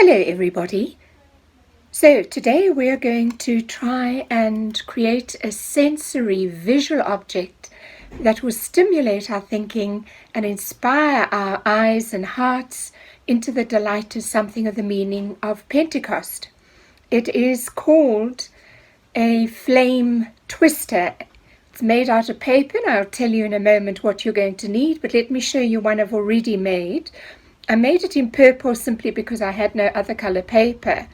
Hello everybody. So today we are going to try and create a sensory visual object that will stimulate our thinking and inspire our eyes and hearts into the delight of something of the meaning of Pentecost. It is called a flame twister. It's made out of paper, and I'll tell you in a moment what you're going to need, but let me show you one I've already made. I made it in purple simply because I had no other color paper,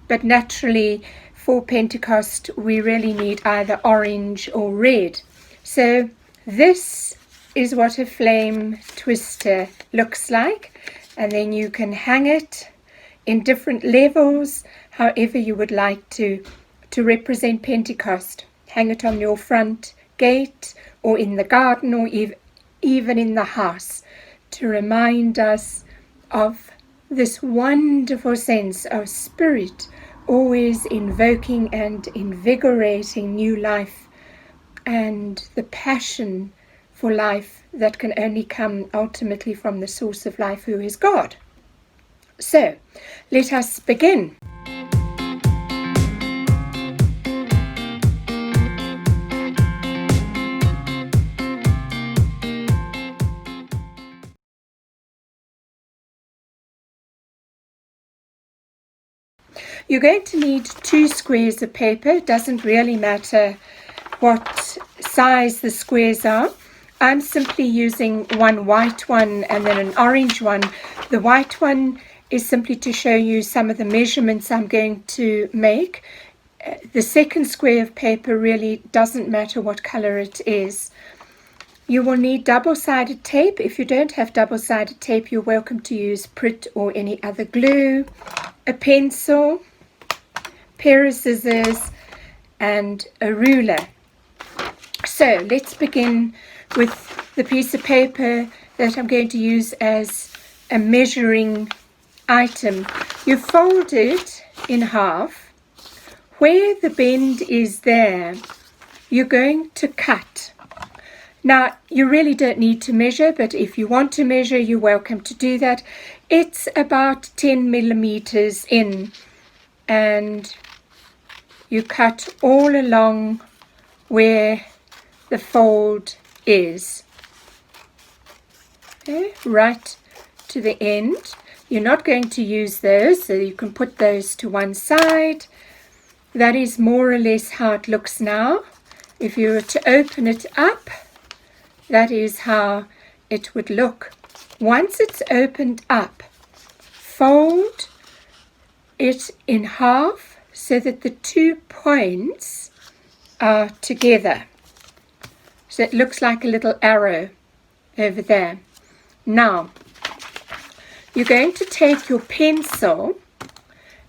but naturally for Pentecost we really need either orange or red. So this is what a flame twister looks like, and then you can hang it in different levels however you would like to represent Pentecost. Hang it on your front gate or in the garden or even in the house to remind us of this wonderful sense of spirit always invoking and invigorating new life and the passion for life that can only come ultimately from the source of life, who is God. So let us begin. You're going to need 2 squares of paper. It doesn't really matter what size the squares are. I'm simply using one white one and then an orange one. The white one is simply to show you some of the measurements I'm going to make. The second square of paper really doesn't matter what color it is. You will need double-sided tape. If you don't have double-sided tape, you're welcome to use Pilet or any other glue, a pencil, pair of scissors and a ruler. So let's begin with the piece of paper that I'm going to use as a measuring item. You fold it in half. Where the bend is there, you're going to cut. Now, you really don't need to measure, but if you want to measure, you're welcome to do that. It's about 10 millimeters in, and you cut all along where the fold is. Okay, right to the end. You're not going to use those, so you can put those to one side. That is more or less how it looks now. If you were to open it up, that is how it would look. Once it's opened up, fold it in half so that the 2 points are together. So it looks like a little arrow over there. Now, you're going to take your pencil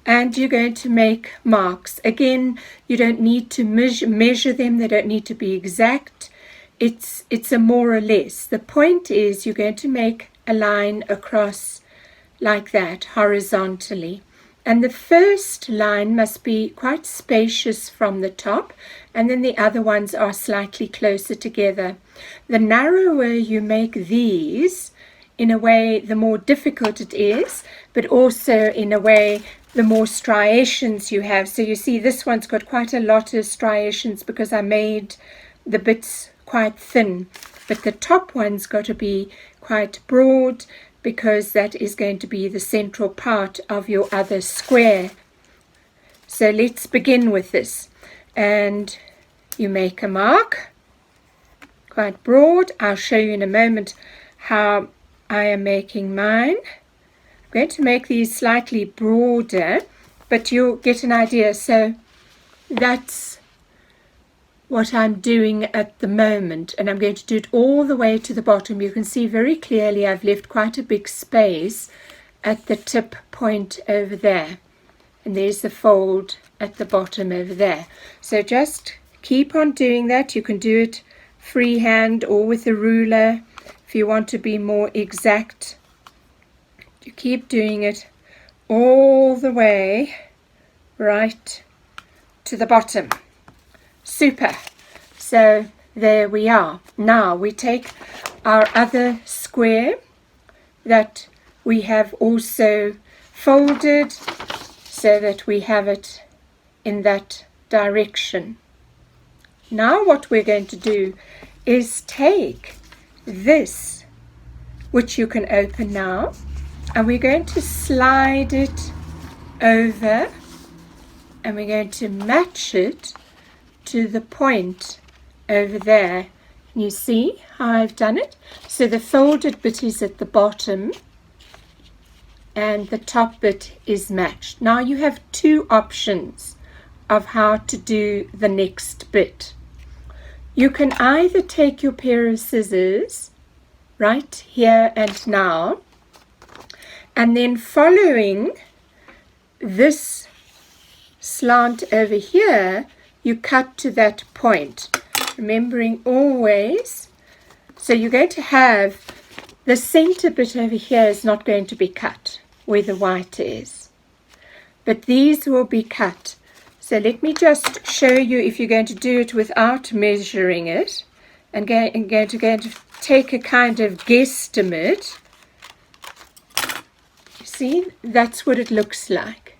and you're going to make marks. Again, you don't need to measure them. They don't need to be exact. It's a more or less. The point is you're going to make a line across like that, horizontally. And the first line must be quite spacious from the top, and then the other ones are slightly closer together. The narrower you make these, in a way, the more difficult it is, but also in a way, the more striations you have. So you see this one's got quite a lot of striations because I made the bits quite thin, but the top one's got to be quite broad because that is going to be the central part of your other square. So let's begin with this. And you make a mark quite broad. I'll show you in a moment how I am making mine. I'm going to make these slightly broader, but you'll get an idea. So that's what I'm doing at the moment, and I'm going to do it all the way to the bottom. You can see very clearly I've left quite a big space at the tip point over there, and there's the fold at the bottom over there. So just keep on doing that. You can do it freehand or with a ruler if you want to be more exact. You keep doing it all the way right to the bottom. Super. So there we are. Now we take our other square that we have also folded so that we have it in that direction. Now what we're going to do is take this, which you can open now, and we're going to slide it over, and we're going to match it to the point over there. Can you see how I've done it? So the folded bit is at the bottom and the top bit is matched. Now you have two options of how to do the next bit. You can either take your pair of scissors right here and now, and then following this slant over here, you cut to that point, remembering always, so you're going to have the center bit over here is not going to be cut where the white is, but these will be cut. So let me just show you, if you're going to do it without measuring it, and going to take a kind of guesstimate. See, that's what it looks like.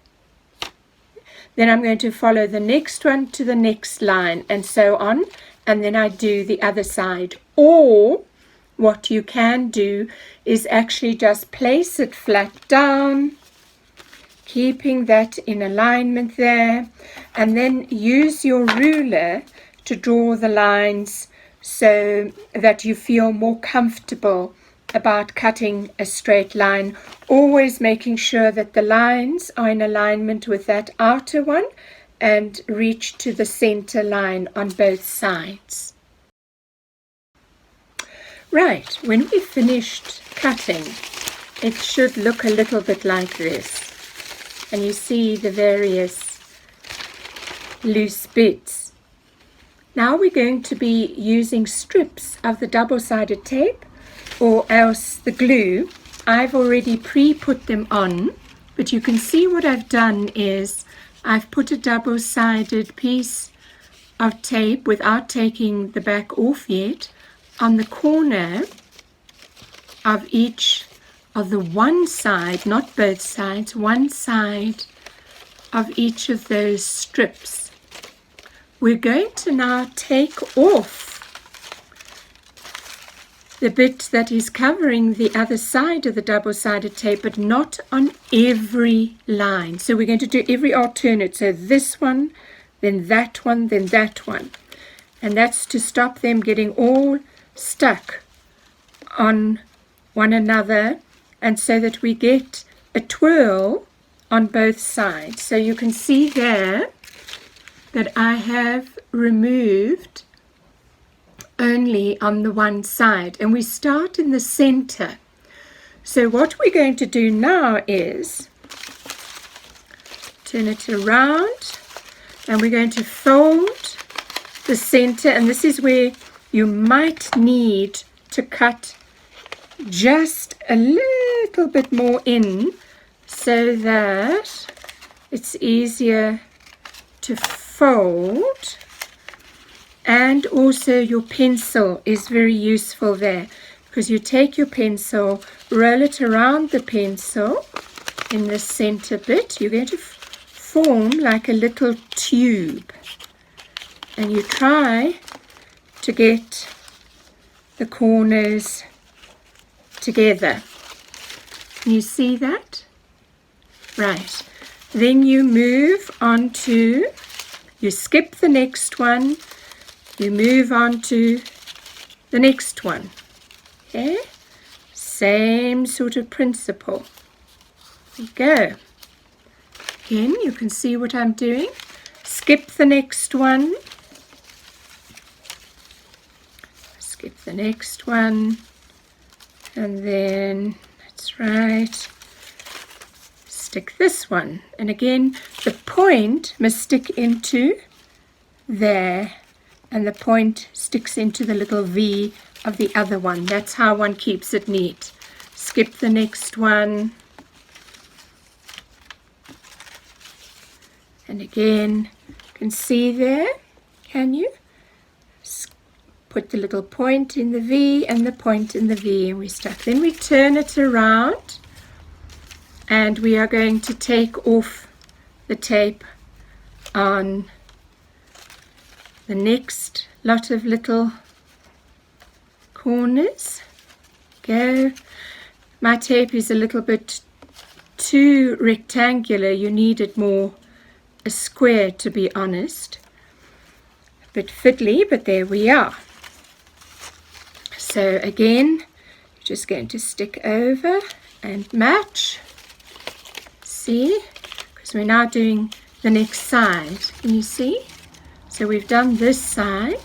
Then I'm going to follow the next one to the next line and so on, and then I do the other side. Or what you can do is actually just place it flat down, keeping that in alignment there, and then use your ruler to draw the lines so that you feel more comfortable about cutting a straight line, always making sure that the lines are in alignment with that outer one and reach to the center line on both sides. Right, when we've finished cutting, it should look a little bit like this. And you see the various loose bits. Now we're going to be using strips of the double-sided tape or else the glue. I've already pre-put them on, but you can see what I've done is I've put a double-sided piece of tape without taking the back off yet on the corner of each of the one side, not both sides, one side of each of those strips. We're going to now take off the bit that is covering the other side of the double-sided tape, but not on every line. So we're going to do every alternate. So this one, then that one, then that one. And that's to stop them getting all stuck on one another, and so that we get a twirl on both sides. So you can see there that I have removed only on the one side, and we start in the center. So what we're going to do now is turn it around, and we're going to fold the center, and this is where you might need to cut just a little bit more in so that it's easier to fold, and also your pencil is very useful there, because you take your pencil, roll it around the pencil in the center bit. You're going to form like a little tube, and you try to get the corners together. Can you see that? Right. Then you move on to, you skip the next one, you move on to the next one. Okay? Same sort of principle. There you go. Again, you can see what I'm doing. Skip the next one. Skip the next one. And then, that's right, stick this one. And again, the point must stick into there, and the point sticks into the little V of the other one. That's how one keeps it neat. Skip the next one. And again, you can see there, can you? Put the little point in the V and the point in the V, and we stuck. Then we turn it around, and we are going to take off the tape on the next lot of little corners. Go. My tape is a little bit too rectangular. You need it more a square, to be honest. A bit fiddly, but there we are. So again, you're just going to stick over and match. See? Because we're now doing the next side. Can you see? So we've done this side,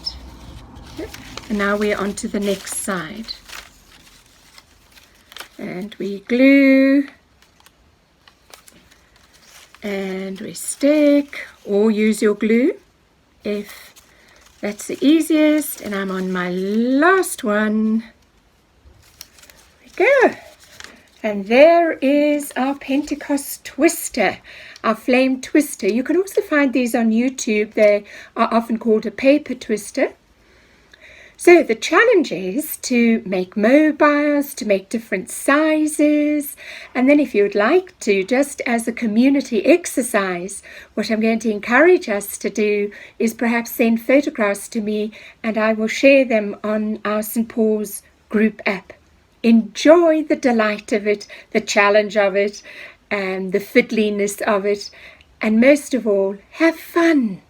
and now we're on to the next side. And we glue, and we stick, or use your glue if that's the easiest. And I'm on my last one. There we go. And there is our Pentecost twister, our flame twister. You can also find these on YouTube. They are often called a paper twister. So the challenge is to make mobiles, to make different sizes. And then if you would like to, just as a community exercise, what I'm going to encourage us to do is perhaps send photographs to me, and I will share them on our St. Paul's group app. Enjoy the delight of it, the challenge of it, and the fiddliness of it. And most of all, have fun.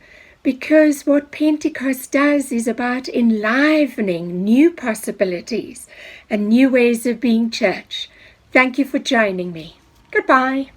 Because what Pentecost does is about enlivening new possibilities and new ways of being church. Thank you for joining me. Goodbye.